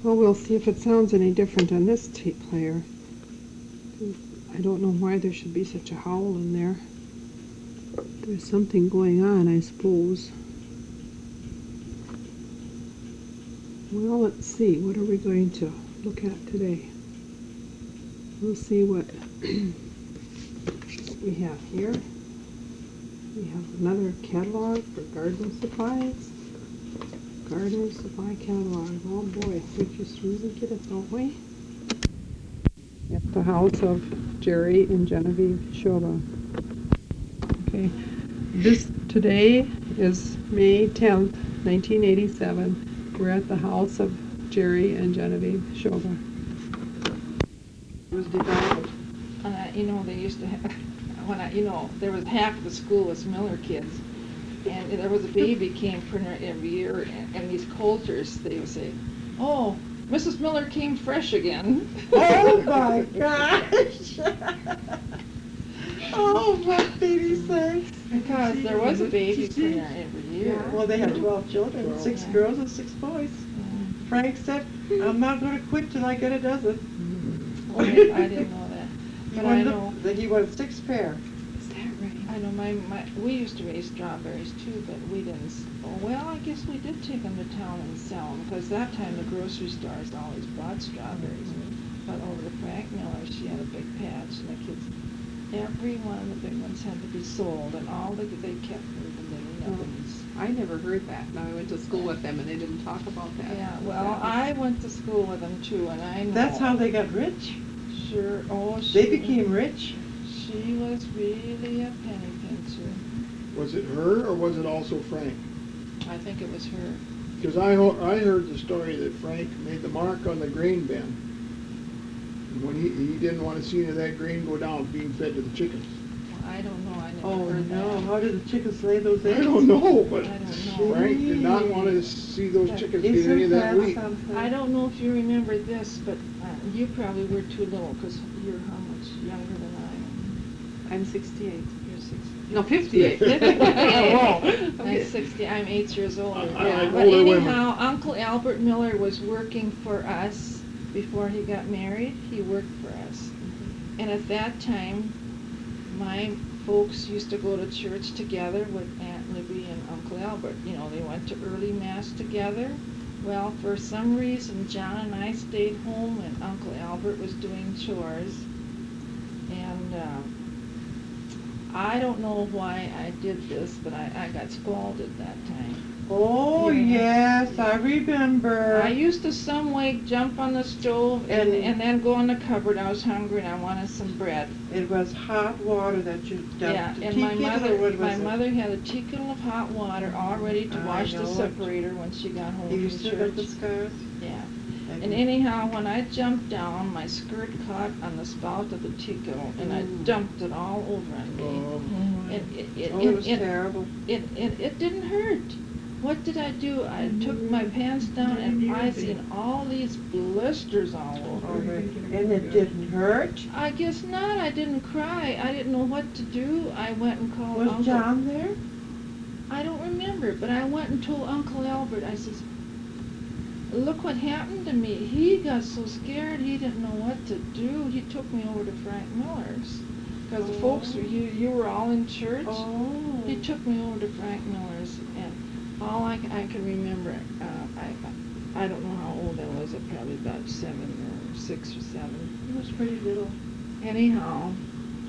Well, we'll see if it sounds any different on this tape player. I don't know why there should be such a howl in there. There's something going on, I suppose. Well, let's see. What are we going to look at today? We'll see what we have here. We have another catalog for garden supplies. Garden supply catalog. Oh boy, we just really get it, don't we? At the house of Jerry and Genevieve Shoba. Okay, this today is May 10th, 1987. We're at the house of Jerry and Genevieve Shoba. It was developed. You know, they used to have, there was half the school was Miller kids. And there was a baby came for her every year, and these Coulters, they would say, "Oh, Mrs. Miller came fresh again." Oh my gosh! Oh, what baby sakes! Because there was a baby printer every year. Well, they had 12 children, 6 girls and 6 boys. Frank said, "I'm not going to quit till I get a dozen." Oh, I didn't know that. But I know that he wanted 6 pair. Is that right? I know we used to raise strawberries too, but we didn't. Oh, well, I guess we did take them to town and sell them, because that time the grocery stores always bought strawberries. But over to Frank Miller, she had a big patch, and the kids, every one of the big ones had to be sold, and all they kept were the little nubbins. I never heard that. Now I went to school with them and they didn't talk about that. Yeah, well, I went to school with them too, and I know. That's how they got rich. Sure. Oh, They became rich. She was really a penny pincher. Was it her or was it also Frank? I think it was her. Because I heard the story that Frank made the mark on the grain bin. And when he didn't want to see any of that grain go down being fed to the chickens. Well, I don't know. I never Oh heard no! that. How did the chickens lay those eggs? I don't know, but I don't know. Frank did not want to see those chickens get any of that wheat. Something? I don't know if you remember this, but you probably were too little, because you're how much younger than I am? I'm 68. You're 60. No, 58. Oh, I'm 60. I'm 8 years older. I like But older women. anyhow, Uncle Albert Miller was working for us before he got married. He worked for us. And at that time, my folks used to go to church together with Aunt Libby and Uncle Albert. You know, they went to early mass together. Well, for some reason, John and I stayed home and Uncle Albert was doing chores. And I don't know why I did this, but I got scolded that time. Oh yes, I remember. I used to some way jump on the stove and then go in the cupboard. I was hungry and I wanted some bread. It was hot water that you dumped. Yeah, the and tea my kettle, mother, or what my was it? mother had a teakettle of hot water all ready to I wash the know it. separator when she got home You from still got the church. scars? Yeah. And anyhow, when I jumped down, my skirt caught on the spout of the tea kettle, and I dumped it all over on me. It was terrible. It didn't hurt. What did I do? I took my pants down, and I seen all these blisters all over. And it didn't hurt? I guess not. I didn't cry. I didn't know what to do. I went and called Was Uncle. John there? I don't remember, but I went and told Uncle Albert. I says, "Look what happened to me." He got so scared he didn't know what to do. He took me over to Frank Miller's, because the folks, you were all in church. Oh. He took me over to Frank Miller's, and all I can remember, I don't know how old I was. I probably about 6 or 7. He was pretty little. Anyhow,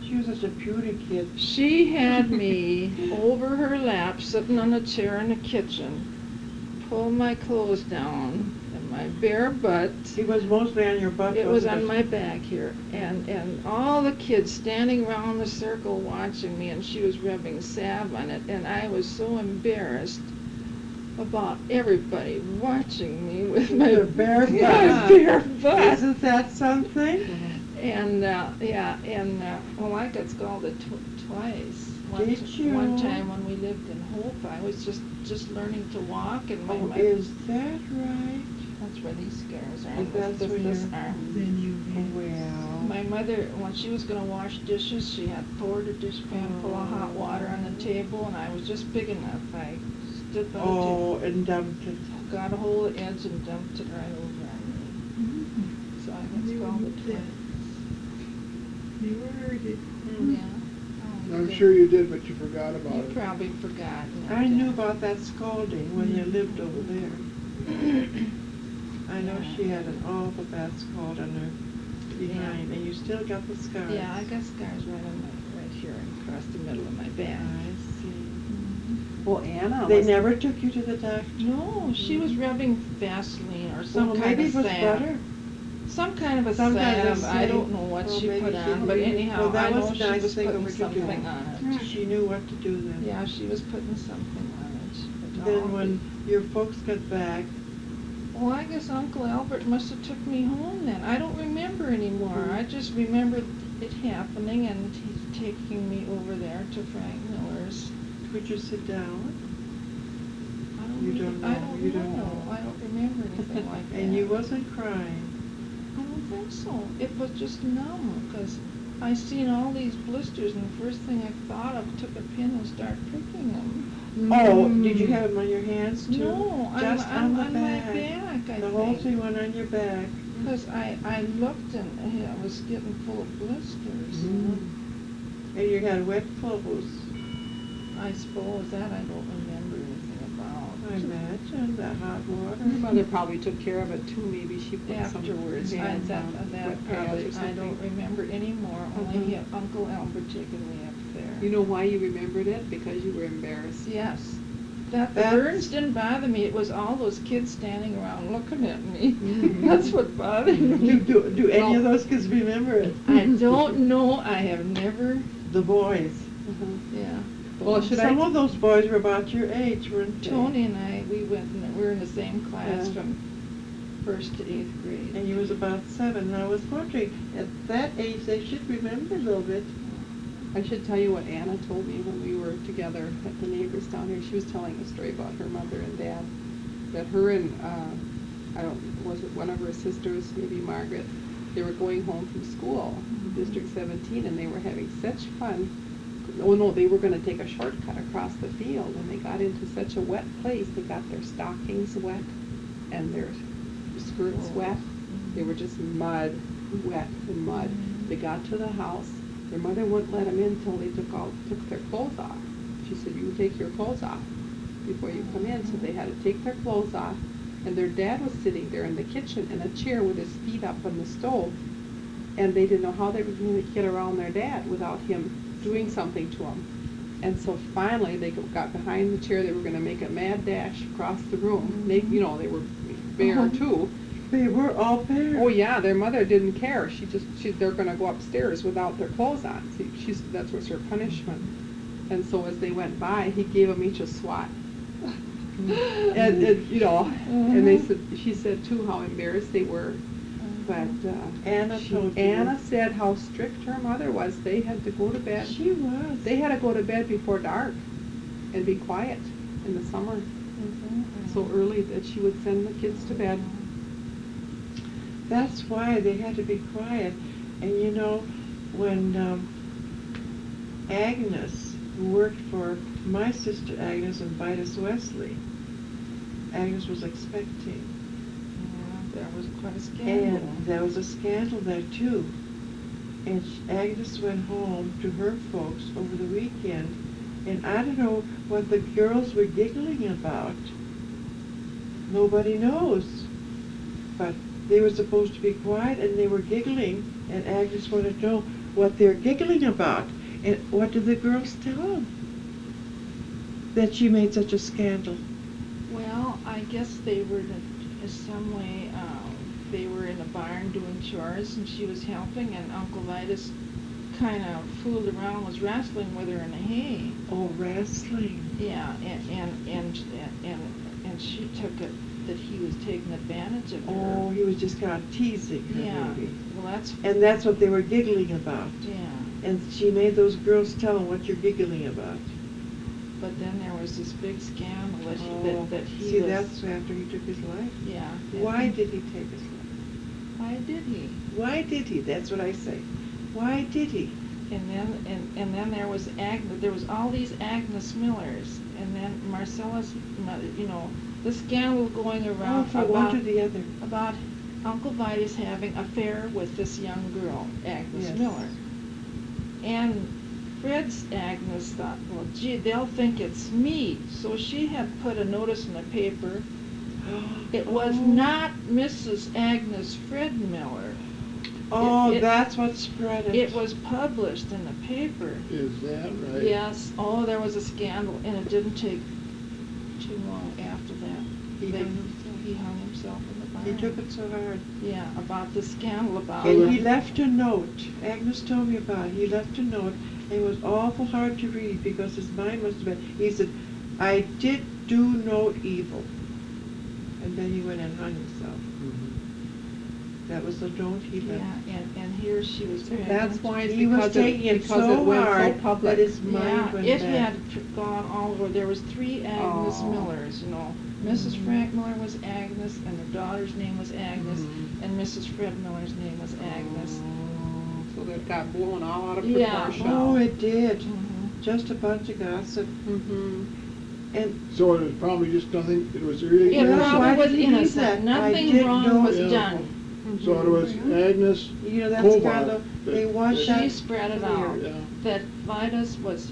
She was such a beauty kid. she had me over her lap, sitting on a chair in the kitchen, pulled my clothes down, and my bare butt. He was mostly on your butt. It was wasn't on my back here, and all the kids standing around the circle watching me, and she was rubbing salve on it, and I was so embarrassed about everybody watching me with my Your bare butt. bare butt. Isn't that something? And well, I got scalded twice. Did you? One time when we lived in Hope, I was just learning to walk, and Oh, is that right? that's where these scars are. That's where this you're- arm. Well. My mother, when she was going to wash dishes, she had poured a dishpan full of hot water on the table, and I was just big enough. I stood by the table, Oh, and dumped it. got a hold of the edge and dumped it right over on me. It's called the Twins. You heard it. Yeah. Oh, I'm you sure did. you did, but you forgot about You it. probably forgot. I knew about that scalding when they lived over there. I know Yeah. she had an awful bad scald on her behind, and you still got the scars. Yeah, I got scars right here across the middle of my back. I see. Well, Anna They was, never took you to the doctor? No, she was rubbing Vaseline or some Well, kind maybe of it was salve. butter. Some kind of a Some kind of salve. I salve. don't know what Well, she maybe put she on, but knew. anyhow, Well, that I know was a she nice was thing of putting her to do. something on it. She knew what to do then. Yeah, she was putting something on it. But Then all when your folks got back, Well, I guess Uncle Albert must have took me home then. I don't remember anymore. Mhm. I just remember it happening and he taking me over there to Frank Miller's. could you sit down? I don't You re- don't I know. don't You don't know. know. I don't remember anything like that. And you wasn't crying. I don't think so. It was just numb because I seen all these blisters and the first thing I thought of took a pin and start pricking them. Oh, did you have them on your hands too? No, Just on the my back. back, I The whole think. thing went on your back. Because I looked and I was getting full of blisters. And you had wet clothes. I suppose that I don't remember anything about. I imagine, that hot water. her mother probably took care of it too, maybe she put some Afterwards, hands that on that wet pads probably, or I something. don't remember anymore. Only Uncle Albert taking me up there. You know why you remembered it? Because you were embarrassed. Yes. That the That's- burns didn't bother me. It was all those kids standing around looking at me. Mhm. That's what bothered me. Do any of those kids remember it? I don't know. I have never. The boys. Yeah. Well, should Some I? of those boys were about your age, weren't they? Tony and I, we were in the same class Yeah. from 1st to 8th grade. And you was about 7, and I was wondering, at that age, they should remember a little bit. I should tell you what Anna told me when we were together at the neighbors down here. She was telling a story about her mother and dad. That her and, was it one of her sisters, maybe Margaret, they were going home from school, District 17, and they were having such fun. Oh no, they were gonna take a shortcut across the field, and they got into such a wet place. They got their stockings wet and their skirts wet. They were just mud, wet and mud. They got to the house. Their mother wouldn't let them in until they took their clothes off. She said, "You take your clothes off before you come in." So they had to take their clothes off, and their dad was sitting there in the kitchen in a chair with his feet up on the stove, and they didn't know how they were going to get around their dad without him doing something to them. And so finally, they got behind the chair. They were going to make a mad dash across the room. They were bare too. They were all bare. Oh yeah, their mother didn't care. They're gonna go upstairs without their clothes on. That was her punishment. And so as they went by, he gave them each a swat. and she said too how embarrassed they were. But Anna told you. Anna said how strict her mother was. They had to go to bed. She was. They had to go to bed before dark and be quiet in the summer. So early that she would send the kids to bed. That's why they had to be quiet. And you know, when Agnes, who worked for my sister Agnes and Vitus Wesley, Agnes was expecting. Yeah, that was quite a scandal. And there was a scandal there too. And Agnes went home to her folks over the weekend, and I don't know what the girls were giggling about. Nobody knows. But they were supposed to be quiet, and they were giggling, and Agnes wanted to know what they're giggling about. And what did the girls tell them? That she made such a scandal. Well, I guess they were in some way, they were in a barn doing chores, and she was helping, and Uncle Vitus kind of fooled around, was wrestling with her in the hay. Oh, wrestling. Yeah, and she took it that he was taking advantage of her. Oh, he was just kind of teasing her, Yeah, maybe. well, that's, And that's what they were giggling about. yeah. And she made those girls tell him what you're giggling about. But then there was this big scandal that he see, was. that's after he took his life. Yeah. Why did he take his life? Why did he? Why did he? That's what I say. Why did he? And then there was Agnes. There was all these Agnes Millers, and then Marcella's mother. You know, the scandal going Oh, around from one to the other. about Uncle Vitus having an affair with this young girl, Agnes Yes. Miller. And Fred's Agnes thought, well, gee, they'll think it's me. So she had put a notice in the paper. It was Oh. not Mrs. Agnes Fred Miller. Oh, it- that's what spread it. It was published in the paper. Is that right? Yes. Oh, there was a scandal, and it didn't take too long after that. He They- hung himself. He hung himself in the barn. He took it so hard. Yeah, about the scandal about So And then- he left a note. Agnes told me about it. He left a note. It was awful hard to read because his mind must have been. He said, "I did do no evil," and then he went and hung himself. Mhm. That was the note he left. Yeah, and here she was pregnant. That's why it's He was because taking it because so it went so hard public. that his mind Yeah, went it back. had gone all over. There was 3 Agnes Oh. Millers, you know. Mrs. Frank Miller was Agnes, and her daughter's name was Agnes, Mhm. and Mrs. Fred Miller's name was Agnes. So that got blown all out of Yeah. proportion. Oh, it did. Mhm. Just a bunch of gossip. Mm-hmm. And So it was probably just nothing, it was really It Well, innocent? probably why was did he do that? innocent. I Nothing didn't wrong know was it. done. So it was Agnes you know, that's Hobart kind of, they that- want that- She that spread it clear. out Yeah, that Vitus was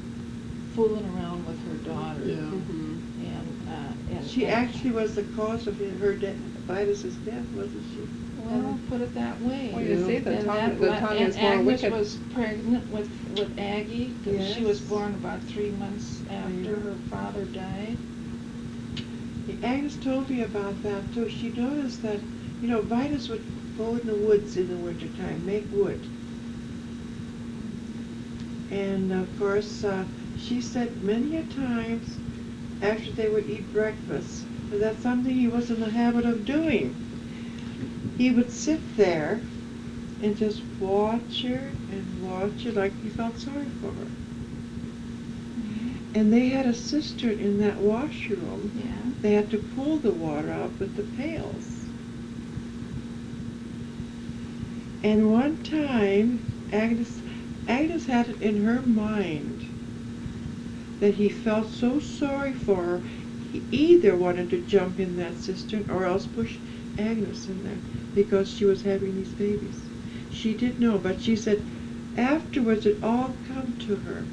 fooling around with her daughter. yeah. Mm-hmm. And She actually was the cause of her death, Vitus's death, wasn't she? Well, put it that way. Well, you say the And tongue, that- the tongue and is more Agnes wicked. was pregnant with Aggie, 'cause she was Yes. born about 3 months after her father died. Agnes told me about that too. She noticed that, you know, Vitus would go in the woods in the wintertime, make wood. And of course, she said many a times after they would eat breakfast, that that's something he was in the habit of doing. He would sit there and just watch her like he felt sorry for her. And they had a cistern in that washroom. Yeah. They had to pull the water out with the pails. And one time, Agnes had it in her mind that he felt so sorry for her, he either wanted to jump in that cistern or else push Agnes in there because she was having these babies. She didn't know, but she said afterwards it all come to her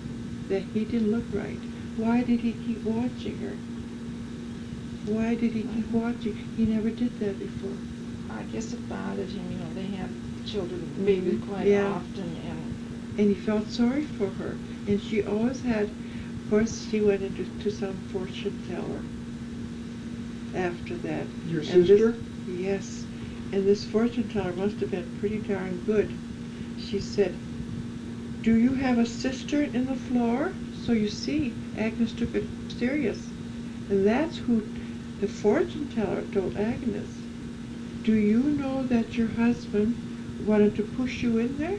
that he didn't look right. Why did he keep watching her? Why did he keep watching? He never did that before. I guess it bothered him, you know, they have children, babies quite Yeah. often, And he felt sorry for her. And she always had, of course, she went into to some fortune teller after that. Your And sister? Yes. And this fortune teller must have been pretty darn good. She said, "Do you have a cistern in the floor?" So you see, Agnes took it serious. And that's who the fortune teller told Agnes. "Do you know that your husband wanted to push you in there?"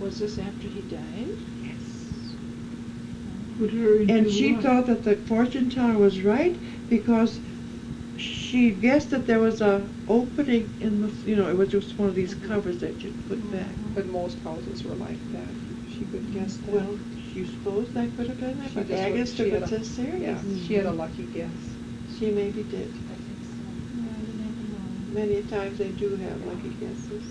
was this after he died? Yes. Would her And do she what? thought that the fortune teller was right because she guessed that there was a opening in the, you know, it was just one of these covers that you put back. But most houses were like that. She could guess that. Well, you suppose that could have been that, She but just Agnes she took had it a- so serious. Yeah, she had a lucky guess. She maybe did. I think so. Yeah, you never know. Many times they do have lucky guesses.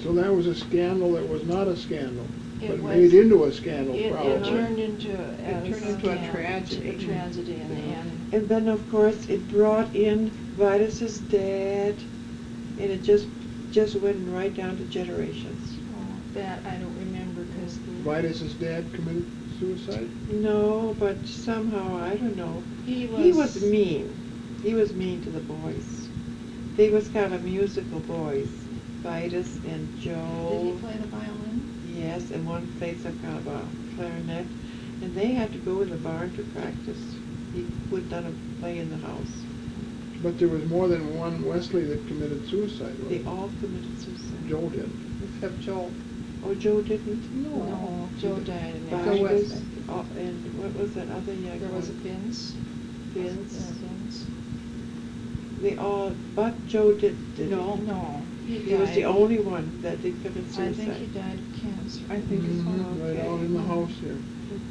So that was a scandal that was not a scandal, It but was- made into a scandal It probably. turned into It turned into a tragedy. A tragedy in the Yeah. end. And then, of course, it brought in Vitus's dad, and it just went right down to generations. Oh, that I don't remember, because Vitus's dad committed suicide? No, but somehow, I don't know. he was... He was mean. He was mean to the boys. They was kind of musical boys, Vitus and Joe. Did he play the violin? Yes, and one played some kind of a clarinet, and they had to go in the barn to practice. He would not play in the house. But there was more than one Wesley that committed suicide, They wasn't all committed suicide. Joe did. Except Joe. Oh, Joe didn't? No, Joe died in Joe that. Vitus, Wesley. and what was that other young There was a one? Vince. Vince. Yeah, Vince. They all, but Joe didn't. No, He was the only one that did commit I suicide. think he died of cancer. I think it's Mhm, right out in the house here.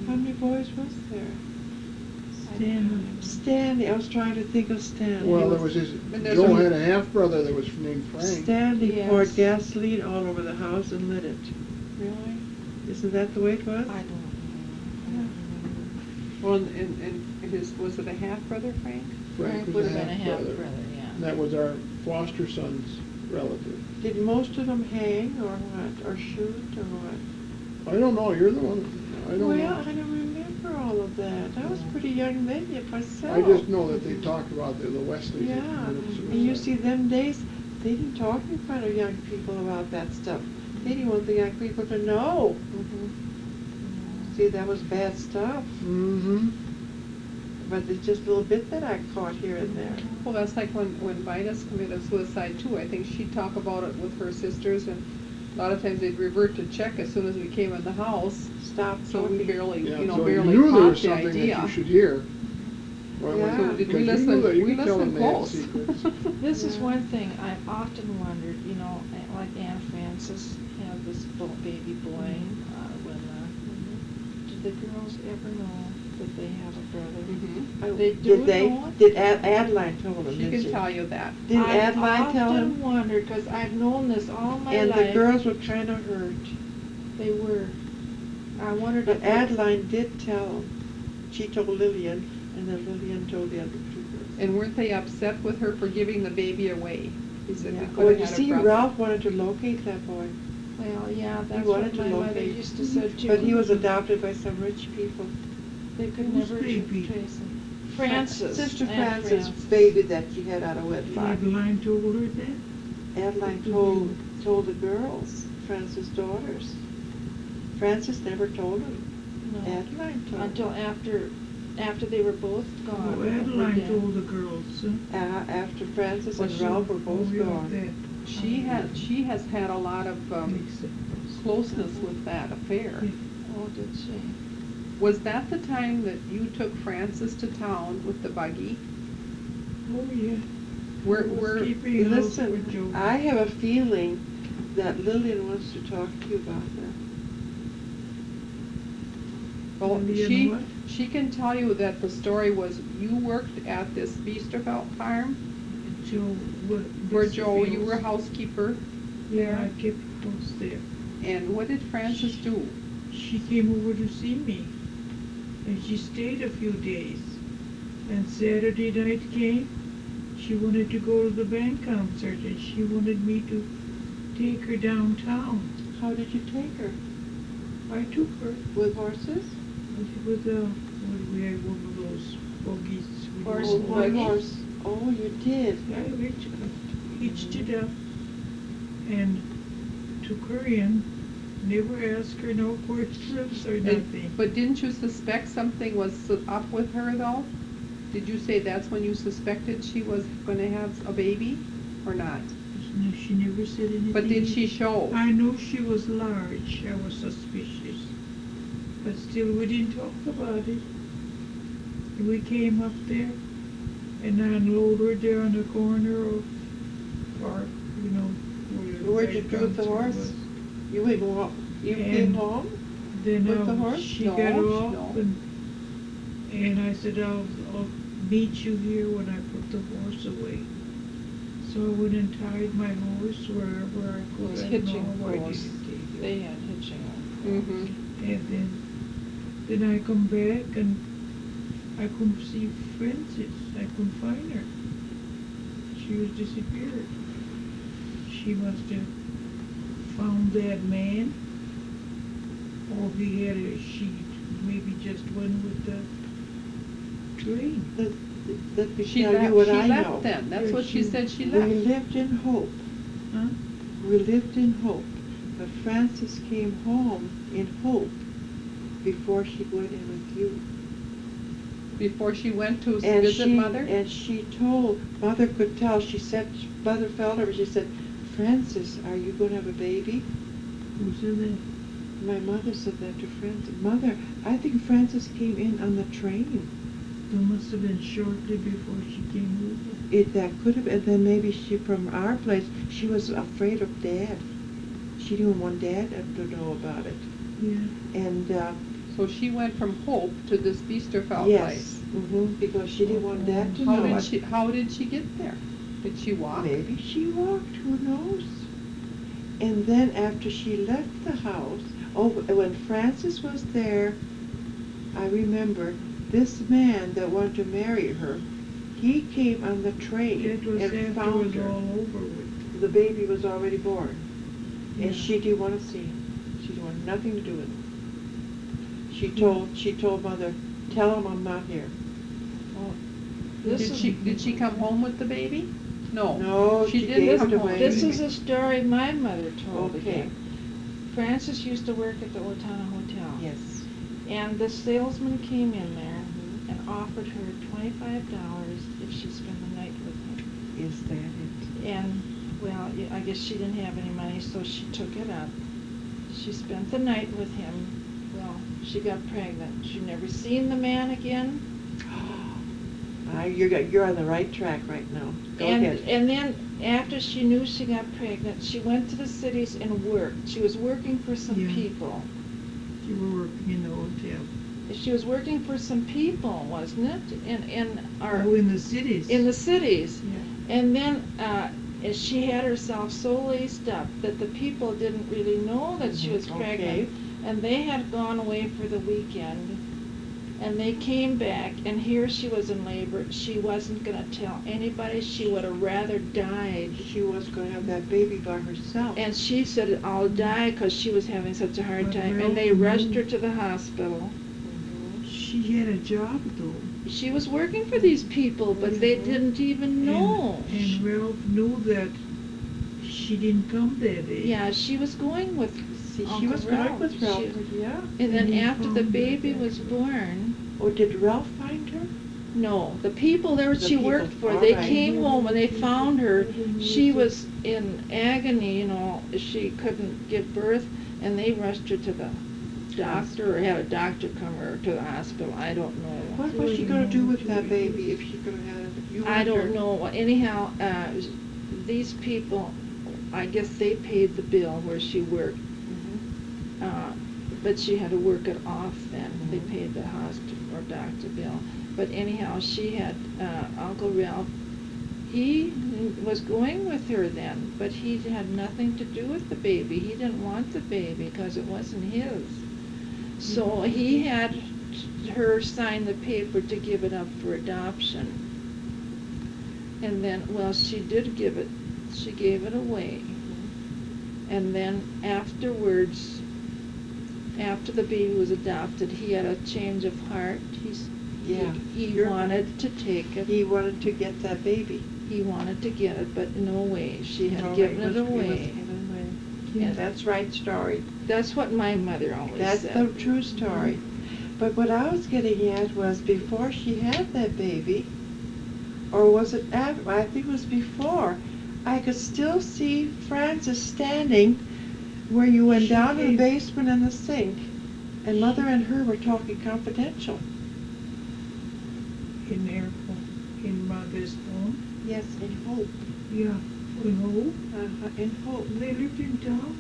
How many boys was there? Stanley, I was trying to think of Stanley. Well, there was his, And there's Joe a- had a half-brother that was named Frank. Stanley Yes. poured gasoline all over the house and lit it. Really? Isn't that the way it was? I don't know. Well, and his, was it a half-brother, Frank? Frank was would a have been a half-brother. half-brother, yeah. And that was our foster son's relative. Did most of them hang or what? Or shoot or what? I don't know, you're the one, I don't Well, know. I don't remember all of that. I was pretty young then yet myself. I just know that they talked about the Wesleys. Yeah, and you see, them days, they didn't talk in front of young people about that stuff. They didn't want the young people to know. See, that was bad stuff. Mm-hmm. But it's just a little bit that I caught here and there. Well, that's like when Vitus committed suicide too. I think she'd talk about it with her sisters, and a lot of times they'd revert to check as soon as we came in the house. Stop So we talking. barely, Yeah, you know, so barely you knew there caught was the something that idea. you should hear. Well, Yeah. So did we because you listen? knew that, you We could tell listened them they had close. secrets. This is Yeah. one thing I've often wondered, you know, like Aunt Frances had this baby boy, did the girls ever know that they have a brother? Mhm. They do Did they? know it? Did Adeline told them, She didn't can she? tell you that. Did Adeline tell I've him? often wondered, because I've known this all my And life. the girls were kind of hurt. They were. I wondered But if Adeline did tell them. She told Lillian, and then Lillian told the other two girls. And weren't they upset with her for giving the baby away? He said Yeah. we Well, could you have had see, a brother. Ralph wanted to locate that boy. Well, yeah, that's wanted what to my mother locate. used to say too. But he was adopted by some rich people. They could Whose never baby? trace him. Francis. Sister Aunt Frances' baby that she had out of wedlock. Adeline told her that? Adeline told the girls, Frances' daughters. Frances never told them. No, Adeline told until after they were both gone. Oh, or Adeline dead. told the girls, huh? After Frances Well, and she- Ralph were both Oh, yeah, gone. that She has had a lot of makes it worse. closeness with that affair. Yeah. Oh, did she? Was that the time that you took Frances to town with the buggy? Oh, yeah. We're Keeping house with Listen, Joe. I have a feeling that Lillian wants to talk to you about that. well, Lillian what? she can tell you that the story was you worked at this Biesterfeld farm Joe, what? where Mr. Joe, you Fields. were housekeeper, Yeah, I kept house there. and what did Frances do? She came over to see me, and she stayed a few days. And Saturday night came, she wanted to go to the band concert, and she wanted me to take her downtown. How did you take her? I took her With horses? with we had one of those buggies. with Horse the and whole- buggy? Horse. Oh, you did. I hitched it up and took her in. Never asked her no questions or nothing. But didn't you suspect something was up with her though? Did you say that's when you suspected she was gonna have a baby, or not? No, she never said anything. But did she show? I know she was large. I was suspicious. But still, we didn't talk about it. We came up there, and I unloaded her there on the corner of Park, you know. where the Where'd you band do with the concert horse? was. You went walk. You And came home? Then With the horse? she No, got no. off, and I said, I'll meet you here when I put the horse away. So I went and tied my horse wherever I could. Those I hitching know I posts. didn't take it. They had hitching on. Mm-hmm. And then I come back and I couldn't see Frances. I couldn't find her. She was disappeared. She must have found that man, or he had a she maybe just went with the train. Let me She tell left, you what she I left know. then, that's Yeah, what she she- said, she We left. lived in hope. Huh? We lived in hope. But Frances came home in hope before she went in with you. Before she went to And visit Mother? And she told, Mother could tell, she said, Mother felt her, she said, Frances, are you going to have a baby? Who said that? My mother said that to Frances. Mother, I think Frances came in on the train. That must have been shortly before she came over. That could have, and then maybe she, from our place, she was afraid of Dad. She didn't want Dad to know about it. Yeah. And, So she went from Hope to this Biesterfeld yes, place. Because she didn't want Dad to know it. How did she get there? Did she walk? Maybe she walked, who knows? And then after she left the house, when Francis was there, I remember this man that wanted to marry her, he came on the train It was and after it found was her. all over with. The baby was already born. Yeah. And she didn't want to see him. She didn't want nothing to do with him. She told Mother, tell him I'm not here. Did she come home with the baby? No. No, she didn't gave come it home. away. This is a story my mother told Okay. again. Francis used to work at the Otana Hotel. Yes. And the salesman came in there and offered her $25 if she spent the night with him. Is that it? And, well, I guess she didn't have any money, so she took it up. She spent the night with him. Well, she got pregnant. She never seen the man again. You're on the right track right now. Go and, ahead. And then after she knew she got pregnant, she went to the cities and worked. She was working for some Yeah. people. You were working in the hotel. She was working for some people, wasn't it? In the cities. In the cities. Yeah. And then she had herself so laced up that the people didn't really know that she was pregnant. Okay. And they had gone away for the weekend. And they came back, and here she was in labor. She wasn't going to tell anybody. She would have rather died. She was going to have that baby by herself. And she said, I'll die, because she was having such a hard But time. Ralph And they rushed knew. her to the hospital. She had a job though. She was working for these people, but they didn't even know. And Ralph knew that she didn't come that day. Yeah, she was going with See, she Uncle was going Ralph. with Ralph. She- Yeah. And then And he after the found her baby there. was born, Oh, did Ralph find her? no, the people there The she people, worked for, all they right. came home and they found her. She was in agony, she couldn't give birth, and they rushed her to the doctor, or had a doctor come her to the hospital. I don't know. What was she going to do with that baby if she could have had it? You I don't wonder. know. Anyhow, these people, I guess they paid the bill where she worked. But she had to work it off then. They paid the hospital or doctor bill. But anyhow, she had Uncle Ralph. He was going with her then, but he had nothing to do with the baby. He didn't want the baby because it wasn't his. So he had her sign the paper to give it up for adoption. And then, well, she did give it. She gave it away. And then afterwards, after the baby was adopted, he had a change of heart. Yeah. He You're wanted to take it. He wanted to get that baby. He wanted to get it, but no way. She had No, given was it away. given away. Yeah. That's right story. That's what my mother always That's said. the true story. But what I was getting at was before she had that baby, or was it after? I think it was before. I could still see Frances standing where you went down to the basement and the sink, and Mother and her were talking confidential. In their home, in Mother's home. Yes, in Hope. Yeah. In Hope. In Hope. They lived in town.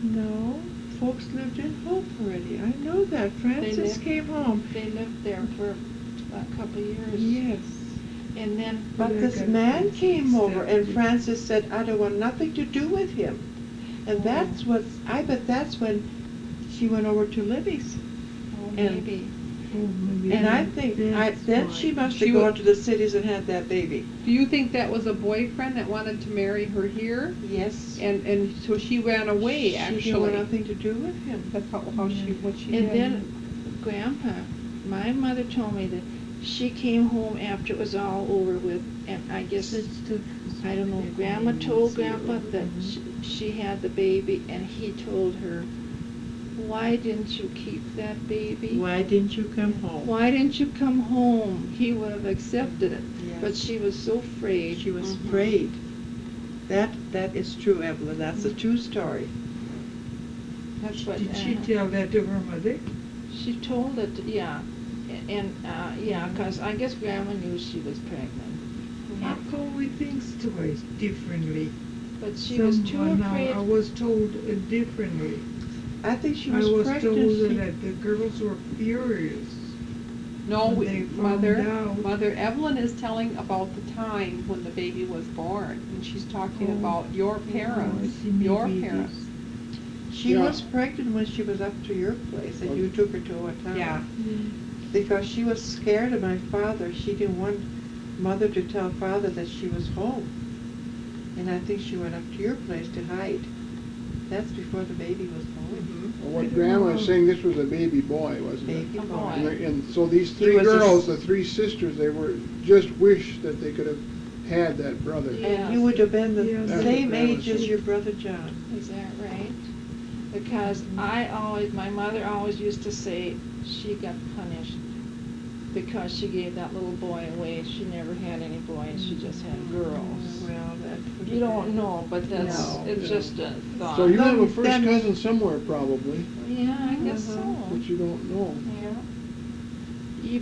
No, folks lived in Hope already. I know that. Frances lived- came home. They lived there for a couple of years. Yes. And then, But Yeah, this got man Frances came over, and started. Frances said, I don't want nothing to do with him. And that's what, I bet that's when she went over to Libby's. oh, And- maybe. Oh, maybe And I think, that's then why. she must She have wa- gone to the cities and had that baby. Do you think that was a boyfriend that wanted to marry her here? Yes. And so she ran away, She didn't want actually. nothing to do with him. That's what she And did. then Grandpa, my mother told me that she came home after it was all over with, and I guess, I don't know, Grandma told Grandpa that she had the baby, and he told her, why didn't you keep that baby? Why didn't you come home? Why didn't you come home? He would have accepted it. Yes. But she was so afraid. She was Mhm. afraid. That is true, Evelyn. That's a true story. That's what, Did she tell that to her mother? she told it, yeah. And, yeah, 'cause I guess Grandma knew she was pregnant. How come we think stories differently? But she was too Somehow afraid. I was told differently. I think she I was was pregnant. told She- that the girls were furious. No, when they found out. Mother Evelyn is telling about the time when the baby was born, and she's talking Oh. about your parents, I see, your maybe it parents. She Yeah. was pregnant when she was up to your place, and you took her to Owatonna. Yeah. Because she was scared of my father. She didn't want Mother to tell Father that she was home. And I think she went up to your place to hide. That's before the baby was born. Well, what Grandma was saying, this was a baby boy, wasn't it? Baby A boy. boy. And so these He three was a girls, s- the three sisters, they were, just wished that they could have had that brother. Yeah. And he would have been the Yes. same That was age as it. your brother John. Is that right? Because my mother always used to say she got punished because she gave that little boy away. She never had any boys, she just had girls. Well, that would You have don't been- know, but that's, No. it's Yeah. just a thought. So you have a Then- first then- cousin somewhere probably, Yeah, I guess so. but you don't know.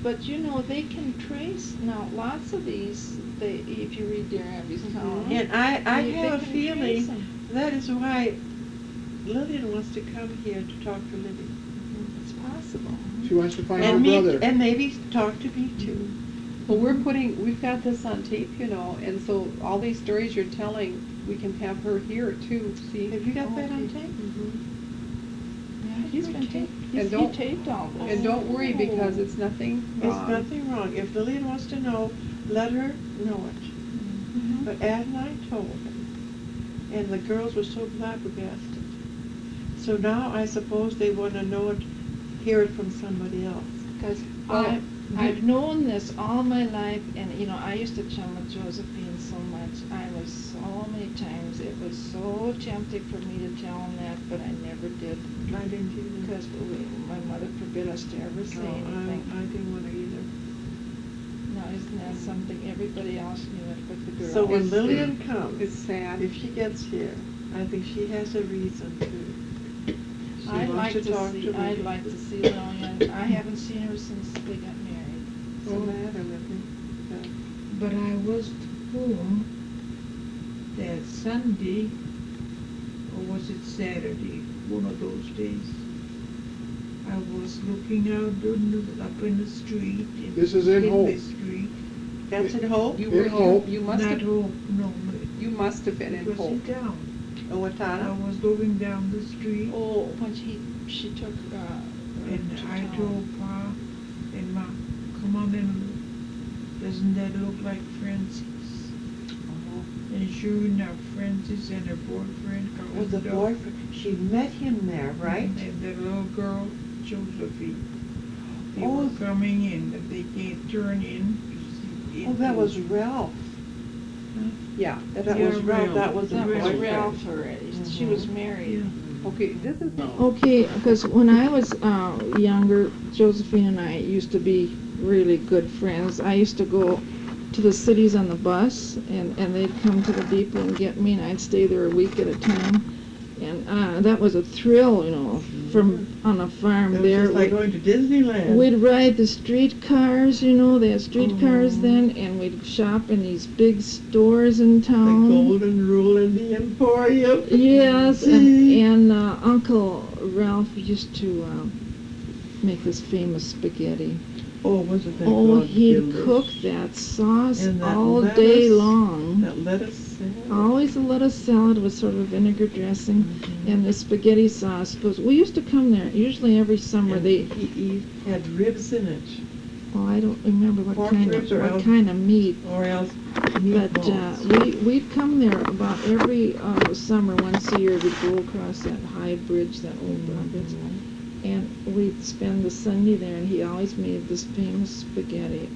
But you know, they can trace, now, lots of these, if you read Dear Abby's column. And I they have a can feeling trace 'em. that is why Lillian wants to come here to talk to Libby. It's possible. She wants to find her And me, brother. and maybe talk to me too. Well, we've got this on tape, you know, and so all these stories you're telling, we can have her here too, see. Have you got that on tape? Yeah, he's been taped, And he don't- taped all this. And don't worry, because it's nothing It's wrong. nothing wrong. If Lillian wants to know, let her know it. Mhm. But Adeline told him, and the girls were so flabbergasted. So now I suppose they want to know it, hear it from somebody else. Because Well, I've known this all my life, and, you know, I used to chum with Josephine so much. I was so many times, it was so tempting for me to tell him that, but I never did. I didn't either. Because my mother forbid us to ever say No, anything. I didn't want to either. Now, isn't that something, everybody else knew it but the girls. So when It's- Lillian comes, It's sad. if she gets here, I think she has a reason to. She I'd wants like to talk see, to me. I'd like to see Lillian. I haven't seen her since they got married. What's the matter with me? But I was home that Sunday, or was it Saturday, one of those days. I was looking out up in the street. This is in Hope. the street. That's at Hope? You In were, Hope. you must Not have, Hope, no. you must have been It in was Hope. in town. I Owatonna? was looking down the street. Oh, when she took, And to I town. told Pa and Ma, come on in, doesn't that look like Francis? And sure enough, Francis and her boyfriend come Was the down. boyfriend, she met him there, right? And the little girl, Josephine. They Oh. were coming in, but they can't turn in. to see Oh, that into- was Ralph. Yeah, that's That Yeah, was Ralph, that was the That was boyfriend. Ralph already. She was married. Yeah. okay, this is, No. Okay, because when I was younger, Josephine and I used to be really good friends. I used to go to the cities on the bus, and they'd come to the depot and get me, and I'd stay there a week at a time. And that was a thrill, you know, from on a farm It was there. just like going to Disneyland. We'd ride the streetcars, you know, they had streetcars Oh. then, and we'd shop in these big stores in The town. Golden Rule and the Emporium. Yes, and Uncle Ralph used to make this famous spaghetti. Oh, wasn't that Oh, God he'd killed us? cook that sauce And that all day lettuce. long. That lettuce salad. Always a lettuce salad with sort of vinegar dressing, Mhm. and the spaghetti sauce goes. We used to come there usually every summer. And They, he had ribs in it, oh, I don't remember what Pork kind ribs of or what else- kind of meat. or else But meatballs. we'd come there about every summer, once a year. We'd go across that high bridge, that old bridge, and we'd spend the Sunday there. And he always made this famous spaghetti.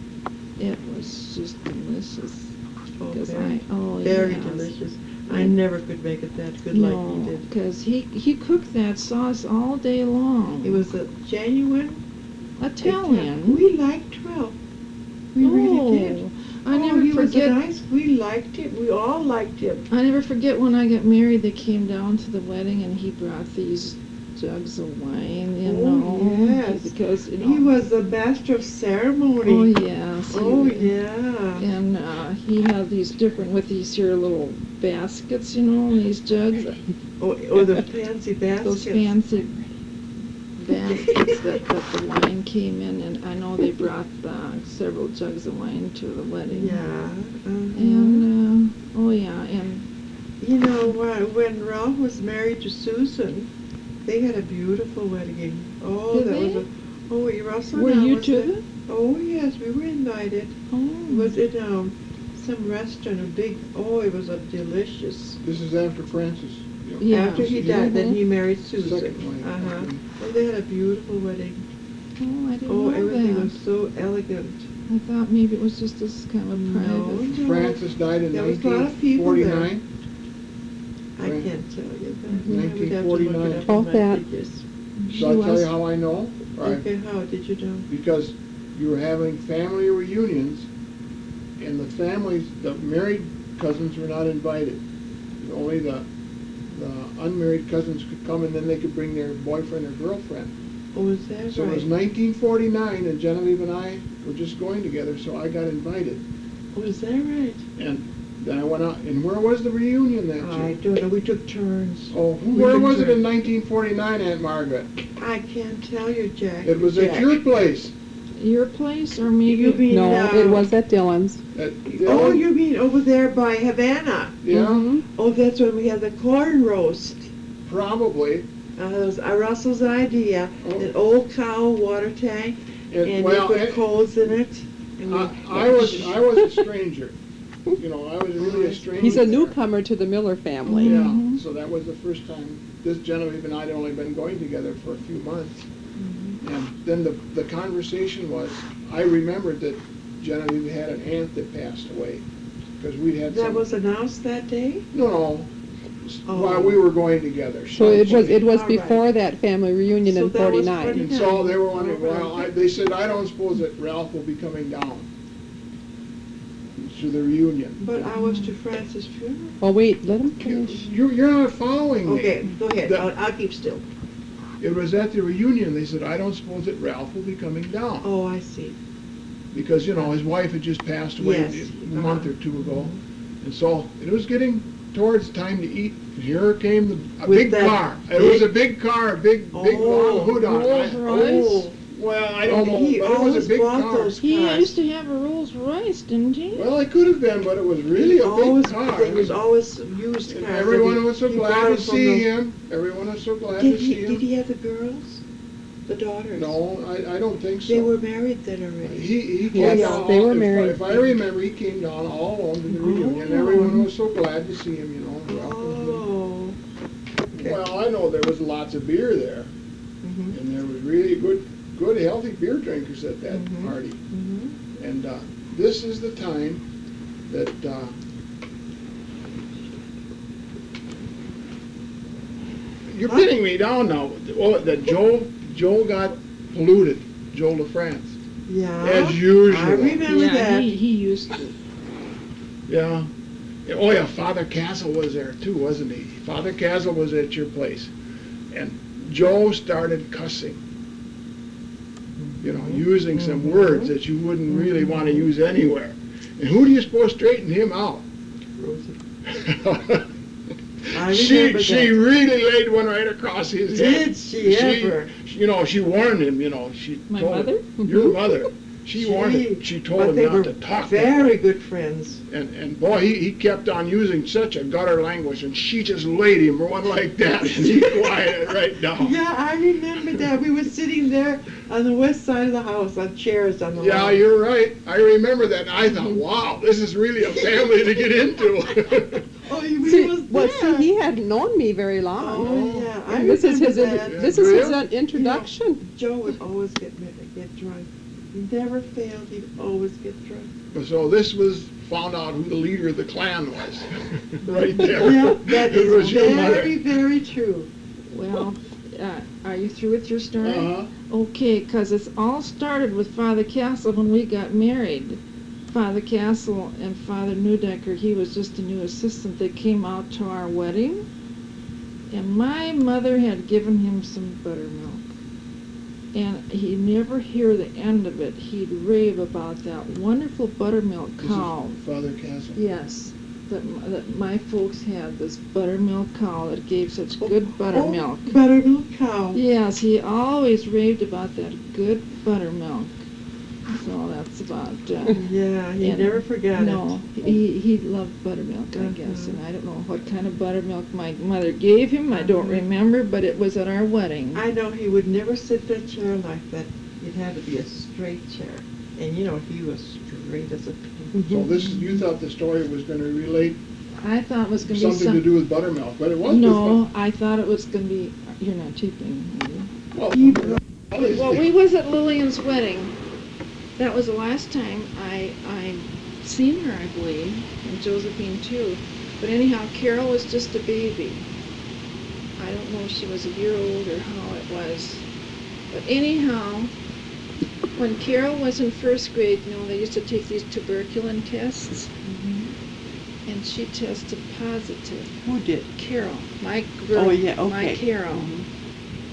It was just delicious. Oh, Because very, very yes. delicious. I never could make it that good like he did. because he cooked that sauce all day long. It was a genuine Italian. We liked Ralph. We really did. I never he was a forget. nice. We liked him. We all liked him. I never forget when I got married. They came down to the wedding, and he brought these jugs of wine. You Oh, know, yes. because you know. He was the master of Oh ceremony. yes. Oh, he- yeah. And he had these different with these here little baskets, you know, and these jugs. Oh, the fancy baskets. Those fancy back that the wine came in, and I know they brought several jugs of wine to the wedding. Yeah. And, oh yeah, and You know, when Ralph was married to Susan, they had a beautiful wedding. Oh, Did that they? was a. Oh, you also were now you was to it- it? Oh yes, we were invited. It was Oh, in some restaurant, a big. Oh, it was a delicious. This is after Francis. You know, Yeah. After he Yeah. died, then he married Susan. Second wife. Uh-huh. Oh, they had a beautiful wedding. oh, I didn't Oh, know everything that. was so elegant. I thought maybe it was just this kind of No, private. no. Francis died in There was a lot of people 1949. I Right. can't tell you that. Mhm. I would have to look it 1949. up Oh, in my that. figures. She So I'll tell was- you how I know. Right. Okay, how did you know? Because you were having family reunions, and the families, the married cousins were not invited. Only the unmarried cousins could come, and then they could bring their boyfriend or girlfriend. Oh, is that So it was right? 1949, and Genevieve and I were just going together, so I got invited. Oh, is that right? And then I went out, and where was the reunion that I year? don't know, we took turns. Oh, where was it in 1949, Aunt Margaret? I can't tell you, Jack. It was at Jack. your place. Your place, or maybe? You mean, No, it was at Dylan's. At Oh, Dylan. you mean over there by Havana? Yeah, Mhm. Oh, that's when we had the corn roast. probably. That was Russell's idea. Oh. An old cow water tank, and well, you put and- coals in it. And I was a stranger. You know, I was really a stranger. He's a newcomer to the Miller family. Yeah, Mhm. so that was the first time. This Genevieve and I had only been going together for a few months. And then the conversation was, I remembered that Genevieve had an aunt that passed away. Because we had That some. was announced that day? No, Oh. while we were going together. So it was All right. before that family reunion So in that was 49. And so they were wondering, Oh, well, right. they said, I don't suppose that Ralph will be coming down to the reunion. But I was to Francis' funeral. Oh, wait, let him finish. You're not following me. Okay, go ahead. The- I'll keep still. It was at the reunion, they said, I don't suppose that Ralph will be coming down. Oh, I see. Because, you know, his wife had just passed away Yes. a month or two ago. And so it was getting towards time to eat. And here came a With big that car. It was a big- big car, big Oh, long hood on Rolls it. Royce? Oh, Well, I don't know, He but it was always a big bought car. those He cars. used to have a Rolls Royce, didn't he? Well, it could have been, but it was really a always, big car. They was always used And cars. everyone was so He glad bought to them from see the- him. Everyone was so glad Did to see he, him. did he have the girls? The daughters? No, I don't think so. They were married then already. He Yes, came down. they were if I- married. If I remember, he came down all alone to the reunion. Oh. Everyone was so glad to see him, you know. Ralph was good. Oh. Okay. Well, I know there was lots of beer there, Mhm. and there was really good, healthy beer drinkers at that Mhm. party. Mhm. And this is the time that you're pinning me down now. Oh, that Joe got polluted, Joe LaFrance. Yeah. As usual. I remember Yeah, that. he used to. Yeah. Oh yeah, Father Castle was there too, wasn't he? Father Castle was at your place. And Joe started cussing. You know, using some words that you wouldn't really want to use anywhere. And who do you suppose straightened him out? Rosie. I she remember she that. really laid one right across his head. Did she ever? You know, she warned him, you know, she My told mother? him, your mother. She warned him, she told but him they not were to talk that very way. good friends. And boy, he kept on using such a gutter language, and she just laid him one like that, and he quieted right down. Yeah, I remember that. We were sitting there on the west side of the house on chairs on the Yeah, lawn. you're right. I remember that. And I thought, wow, this is really a family to get into. Oh, we See, was well, there. see, he hadn't known me very long. Oh, yeah. I And this is his remember that. this is his Really? introduction. Joe would always get drunk. He never failed. He'd always get drunk. So this was found out who the leader of the clan was, right there. Yeah, that It was is your very, mother. very true. Well, are you through with your story? Uh-huh. Okay, because it's all started with Father Castle when we got married. Father Castle and Father Newdecker, he was just a new assistant. They came out to our wedding, and my mother had given him some buttermilk. And he'd never hear the end of it. He'd rave about that wonderful buttermilk This is cow. Father Castle. Yes. that my folks had this buttermilk cow that gave such good buttermilk. Oh, buttermilk cow. Yes, he always raved about that good buttermilk. So that's about. Yeah, he and- never forgot No, it. he loved buttermilk, I guess, Uh-huh. and I don't know what kind of buttermilk my mother gave him. I don't Uh-huh. remember, but it was at our wedding. I know he would never sit in a chair like that. It had to be a straight chair. And you know, he was straight as a pin. So this is, you thought the story was gonna relate I thought it was going to be something to do with buttermilk, but it wasn't. No, I thought it was going to be. You're not cheating. Are Well, you? always Well, the- we was at Lillian's wedding. That was the last time I seen her, I believe, and Josephine too. But anyhow, Carol was just a baby. I don't know if she was a year old or how it was. But anyhow, when Carol was in first grade, you know, they used to take these tuberculin tests, and she tested positive. Who did? Carol, my girl, Oh, yeah, my okay. Carol. Mhm.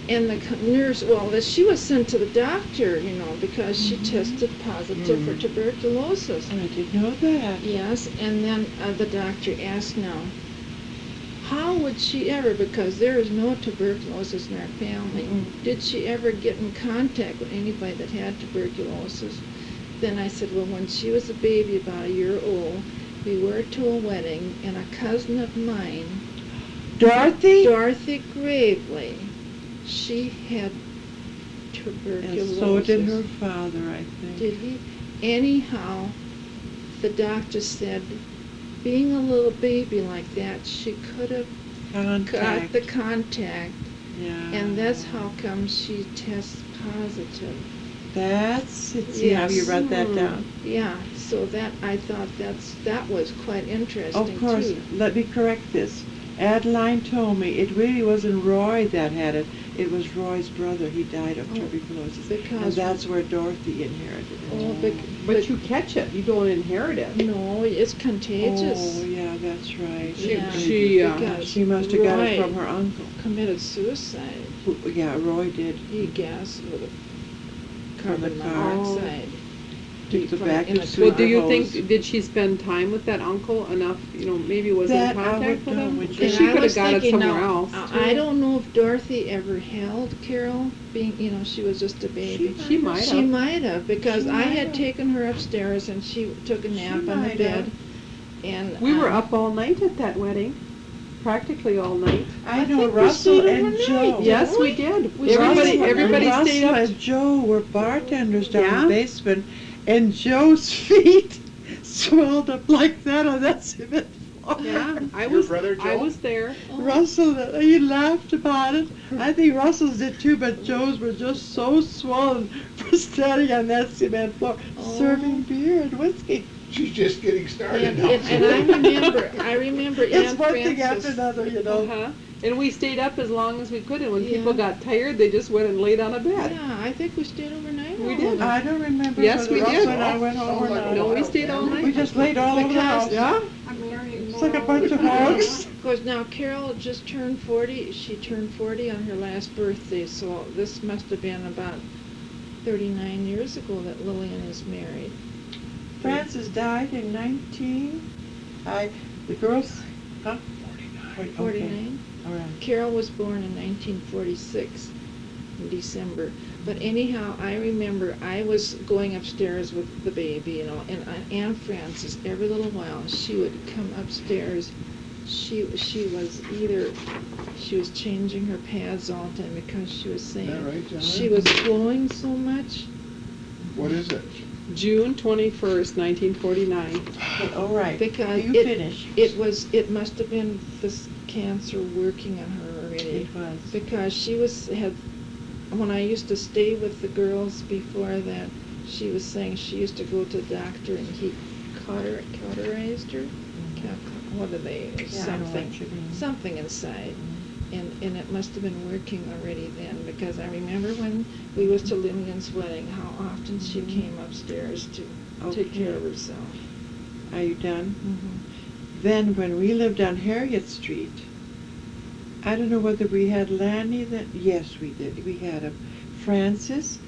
And the nurse, well, she was sent to the doctor, you know, because she tested positive for Mhm. tuberculosis. I didn't know that. Yes, and then the doctor asked now, how would she ever, because there is no tuberculosis in our family, did she ever get in contact with anybody that had tuberculosis? Then I said, well, when she was a baby, about a year old, we were to a wedding, and a cousin of mine, Dorothy? Dorothy Gravely, she had And tuberculosis. so did her father, I think. Did he? Anyhow, the doctor said, being a little baby like that, she could have got Contact. the contact, Yeah. and that's how come she tests positive. That's it. See how you Yes. wrote that down? Yeah, so that, I thought that was quite interesting Of course, too. let me correct this. Adeline told me it really wasn't Roy that had it. It was Roy's brother. He died of Oh, tuberculosis. And because- that's where Dorothy inherited it. Oh, But you catch it, you don't inherit it. no, it's contagious. Oh, yeah, that's right. Yeah, because She must have got it Roy from her uncle. committed suicide. Yeah, Roy did. He gassed with a From the carbon car. monoxide. Took the From- back in to a sweet Well, do you hose. think, did she spend time with that uncle enough, maybe was in That I contact would with know, him? would Because you? she And I could have was got it thinking, somewhere now, else. I don't know if Dorothy ever held Carol, being, she was just a baby. She might She have. might have, because She I might had have. taken her upstairs and she took a nap on might the bed. have. And We were up all night at that wedding, practically all night. I think know we Russell stayed and overnight, Joe. didn't Yes, we we? did. We Everybody Russell stayed up. and Joe were bartenders down in Yeah. the basement, and Joe's feet swelled up like that on that cement floor. Yeah, I Your was, brother, I Joe? was there. Oh, Russell, he laughed about it. I think Russell's did too, but Joe's were just so swollen for standing on that cement floor, Oh. serving beer and whiskey. She's just getting started And, now. and I remember It's Aunt one thing after Frances. another, you know. Uh-huh. And we stayed up as long as we could, and when people Yeah. got tired, they just went and laid on a bed. Yeah, I think we stayed overnight. We all did. of it. I don't remember Yes, whether we Russell did. and I went home or Sounds like not. a No, we wild stayed all family. night. We just laid all over the house. Because- Yeah? It's like a bunch of hogs. Of course, now Carol just turned 40. She turned 40 on her last birthday, so this must have been about 39 years ago that Lillian is married. Frances died in the girls, huh? 49. 49. All right. Carol was born in 1946 in December. But anyhow, I remember I was going upstairs with the baby, and Aunt Frances, every little while, she would come upstairs. She was changing her pads all the time because she was Is saying that right, John? she was flowing so much. What is it? June 21st, 1949. Okay, all right. Because You it- finish. It must have been this cancer working on her already. It was. Because when I used to stay with the girls before that, she was saying she used to go to the doctor and he cauterized her. What are they? Yeah, I know what you mean. Something inside. And it must have been working already then, because I remember when we was to Lillian's wedding, how often she came upstairs to take care of herself. Are you done? Mm-hmm. Then when we lived on Harriet Street, I don't know whether we had Lanny then. Yes, we did. We had him. Frances,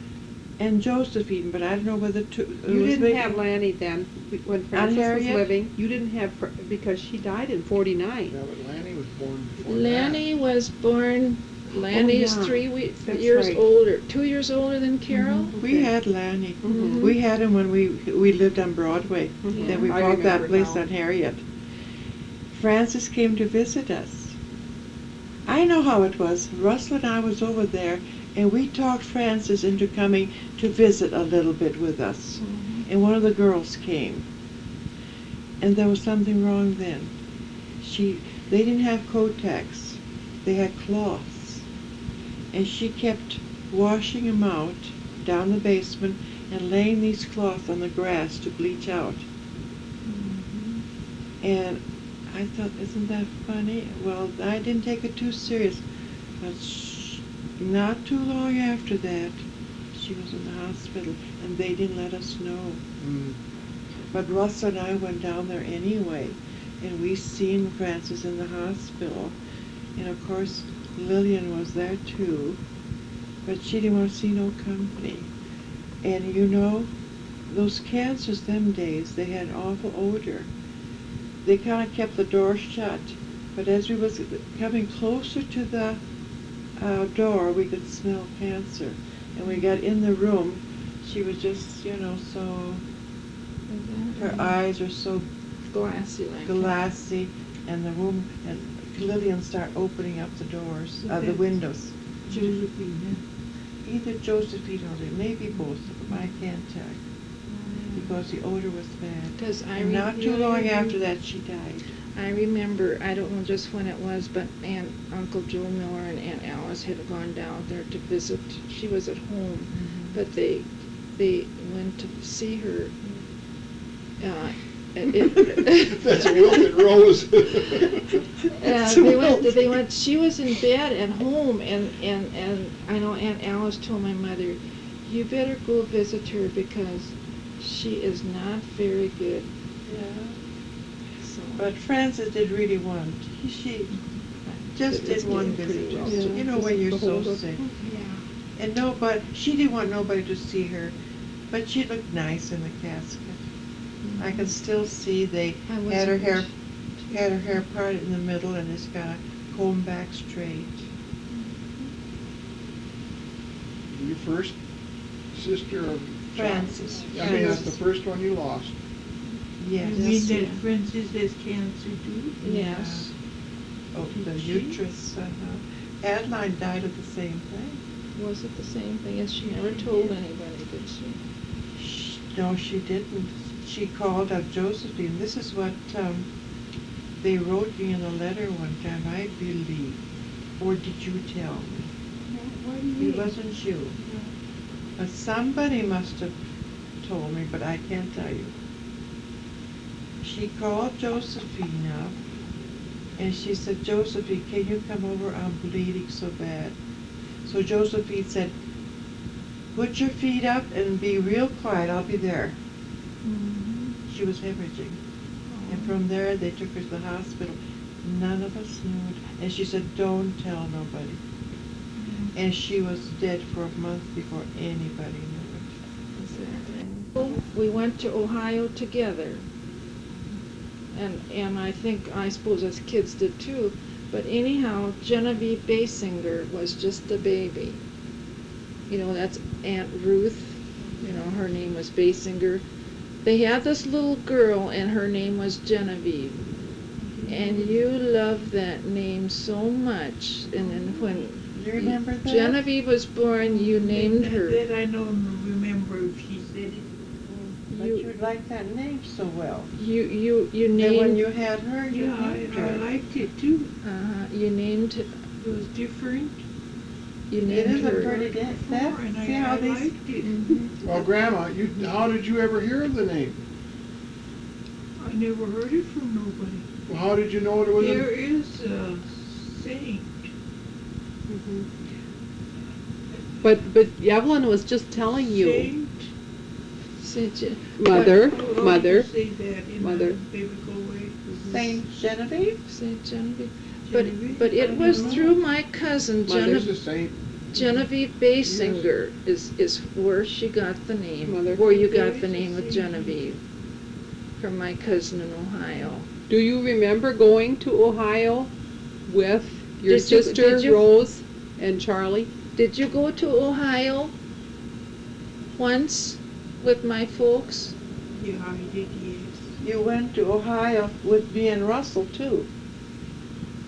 and Josephine, but I don't know whether You didn't have Lanny then, when Frances was Harriet? living. You didn't have, because she died in 49. Yeah, but Lanny was born before Lanny was born, Lanny is yeah. 3 That's years right. older, 2 years older than Carol. We had Lanny. Mhm. We had him when we lived on Broadway. Mhm. Then we I bought that remember place now. on Harriet. Frances came to visit us. I know how it was. Russell and I was over there, and we talked Frances into coming to visit a little bit with us. And one of the girls came. And there was something wrong then. They didn't have Kotex. They had cloths. And she kept washing them out down the basement and laying these cloths on the grass to bleach out. And I thought, isn't that funny? Well, I didn't take it too serious. But not too long after that, she was in the hospital, and they didn't let us know. Mm. But Russ and I went down there anyway, and we seen Frances in the hospital. And of course, Lillian was there too, but she didn't want to see no company. And you know, those cancers them days, they had an awful odor. They kind of kept the door shut, but as we was coming closer to the door, we could smell cancer. And we got in the room, she was just, you know, so, her eyes are so Glassy like that. glassy, and the room, and Lillian started opening up the doors, the windows. Josephine, Either Josephine or maybe both of them, I can't tell. Because the odor was bad. Because And not too long after that, she died. I remember, I don't know just when it was, but Uncle Joe Miller and Aunt Alice had gone down there to visit. She was at home, but they went to see her. That's a wilted rose. They went. She was in bed at home, and I know Aunt Alice told my mother, "You better go visit her because she is not very good." Yeah. So, But Frances did really want. She just It's did one getting pretty visit. rough. You know when you're so sick. yeah. And she didn't want nobody to see her, but she looked nice in the casket. I can still see they I had her wasn't- hair parted in the middle and it's got a comb back straight. Your first sister of Frances. I mean, that's the first one you lost. Yes. you mean that yeah. Frances has cancer too? Yes. Oh, the Did she? uterus. Adeline died of the same thing. Was it the same thing as she never told anybody, did she? No, she didn't. She called up Josephine. This is what they wrote me in a letter one time, I believe. Or did you tell me? What do you It wasn't you. But somebody must have told me, but I can't tell you. She called Josephine up, and she said, "Josephine, can you come over? I'm bleeding so bad." So Josephine said, "Put your feet up and be real quiet. I'll be there." She was hemorrhaging. And from there, they took her to the hospital. None of us knew it. And she said, "Don't tell nobody." And she was dead for a month before anybody knew it. We went to Ohio together. And I suppose us kids did too. But anyhow, Genevieve Basinger was just a baby. You know, that's Aunt Ruth. You know, her name was Basinger. They had this little girl, and her name was Genevieve. And you loved that name so much. And then when You remember that? Genevieve was born, you named her. That I don't remember if she said it. But you liked that name so well. You And when named. you had her, you Yeah, named I her. liked it too. You named. It was different. You It named is a her. pretty name. That, And see how I these... liked it. Well, Grandma, how did you ever hear of the name? I never heard it from nobody. Well, how did you know it was There a... is a saint. But Evelyn was just telling you, Saint. mother, How do mother. you say that in Mother. a biblical way? Saint Genevieve? Saint Genevieve. Genevieve? But I it don't was know. through my cousin She's Genevieve. a saint. Genevieve Basinger is where she got the name, Mother. where you got the name of Genevieve, from my cousin in Ohio. Do you remember going to Ohio with your Did you- sister did you- Rose and Charlie? Did you go to Ohio once with my folks? Yeah, I did, yes. You went to Ohio with me and Russell too.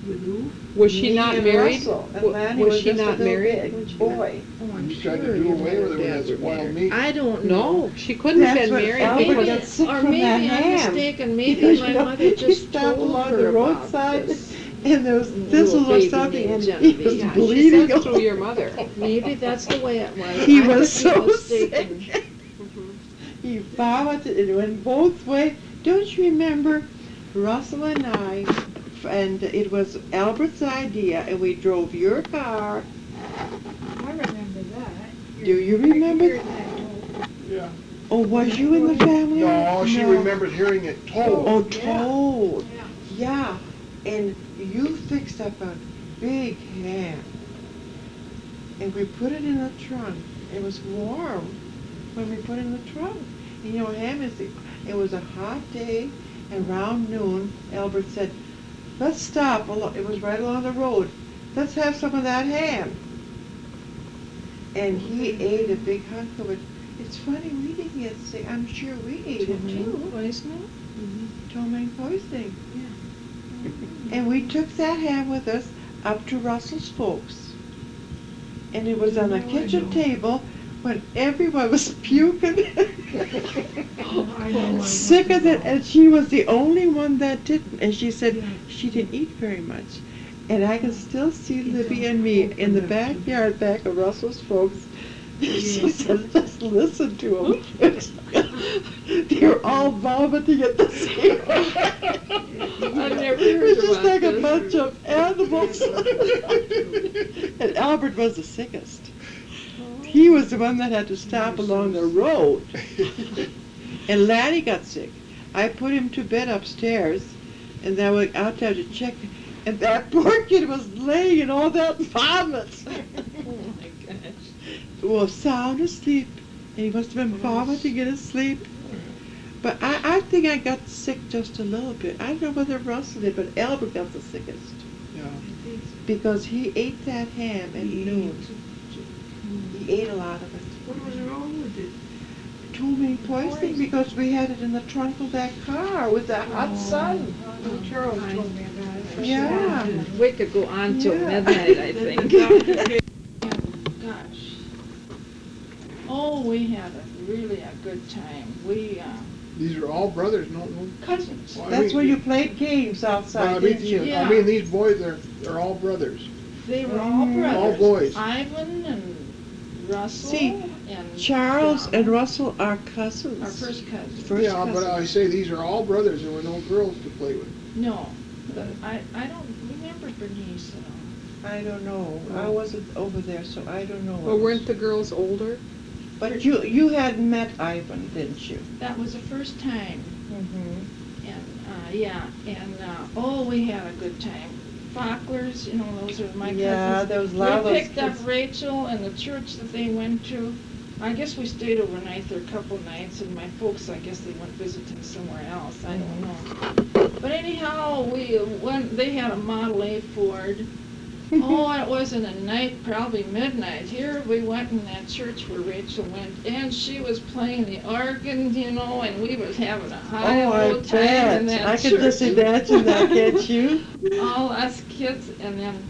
With who? Was she Me not and married? Russell, and Wa- Lanny was was she just a not little married big when she boy. Oh, I'm You sure tried to do you away and with it with Dad that were spoiled married. meat. I don't know. No, she couldn't have That's been what married. Albert because- got sick or from maybe that I'm ham. mistaken. Maybe Because, my you know, mother he just stopped told along her the about roadside, this. and there was Little thistles or baby something, named and he Genevieve. was Yeah, Yeah, she bleeding. said through your mother. Maybe that's the way it was. He I was could be so mistaken. sick. He vomited, it went both ways. Don't you remember, Russell and I, and it was Albert's idea, and we drove your car. I remember that. Do you remember? Hearing that whole- Yeah. Oh, was you in the family? No, she No. remembered hearing it told. Oh, Yeah. told. Yeah. Yeah, and you fixed up a big ham. And we put it in the trunk. It was warm when we put it in the trunk. And you know, ham is, it was a hot day, and around noon, Albert said, let's stop, it was right along the road. Let's have some of that ham. And he ate a big hunk of it. It's funny, we didn't get sick. I'm sure we ate it Ptomaine too. poisoning? Ptomaine poisoning. And we took that ham with us up to Russell's folks. And it was on the No, I kitchen know. table when everyone was puking. I know I Sick of it, and she was the only one that didn't. And she said Yeah. she didn't eat very much. And I can still see Libby and me in the backyard back of Russell's folks. She said, just listen to them. They're all vomiting at the same time. I've never It was heard just about like a this. bunch of animals. And Albert was the sickest. He was the one that had to stop along the road. And Laddie got sick. I put him to bed upstairs, and then I went out there to check, and that poor kid was laying in all that vomit. Oh my gosh. Well, sound asleep, and he must have been vomiting in his sleep. But I think I got sick just a little bit. I don't know whether Russell did, but Albert got the sickest. Yeah. Because he ate that ham at noon. He ate a lot of it. What was wrong with it? Ptomaine poisoning because we had it in the trunk of that car with the hot sun. Oh, Charles told me about it. Yeah. We could go on till Yeah. midnight, I think. Gosh. Oh, we had really a good time. We, These are all brothers, no? cousins. Well, I That's mean, where you played games well, outside, didn't you? Yeah. I mean, these boys, they're all brothers. They were all brothers. All boys. Ivan and Russell See, and Charles John. and Russell are cousins. Our first cousins. First Yeah, but I cousins. say these are all brothers. There were no girls to play with. No, but I don't remember Bernice at all. I don't know. I wasn't over there, so I don't know. Well, weren't the girls older? But you had met Ivan, didn't you? That was the first time. Mm-hmm. And, yeah, and, oh, we had a good time. Focklers, you know, those are my cousins. Yeah, there was a lot of We those picked up kids. Rachel and the church that they went to. I guess we stayed overnight there a couple nights, and my folks, I guess they went visiting somewhere else, I don't know. But anyhow, they had a Model A Ford. Oh, it was in the night, probably midnight. Here we went in that church where Rachel went, and she was playing the organ, you know, and we was having a high Oh, I old time in bet. that I church. could just imagine that, can't you? All us kids, and then,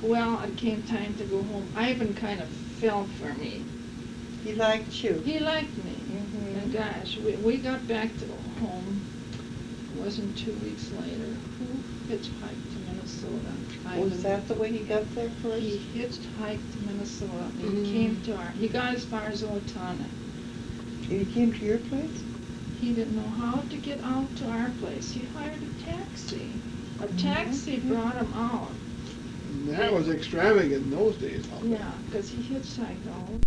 well, it came time to go home. Ivan kind of fell for me. He liked you. He liked me. And gosh, we got back to home. It wasn't 2 weeks later. Who hitchhiked to Minnesota? Was that the way he got there first? He hitchhiked to Minnesota. He Mm. came to he got as far as Owatonna. And he came to your place? He didn't know how to get out to our place. He hired a taxi. A taxi brought him out. And that was extravagant in those days. Yeah, because he hitchhiked all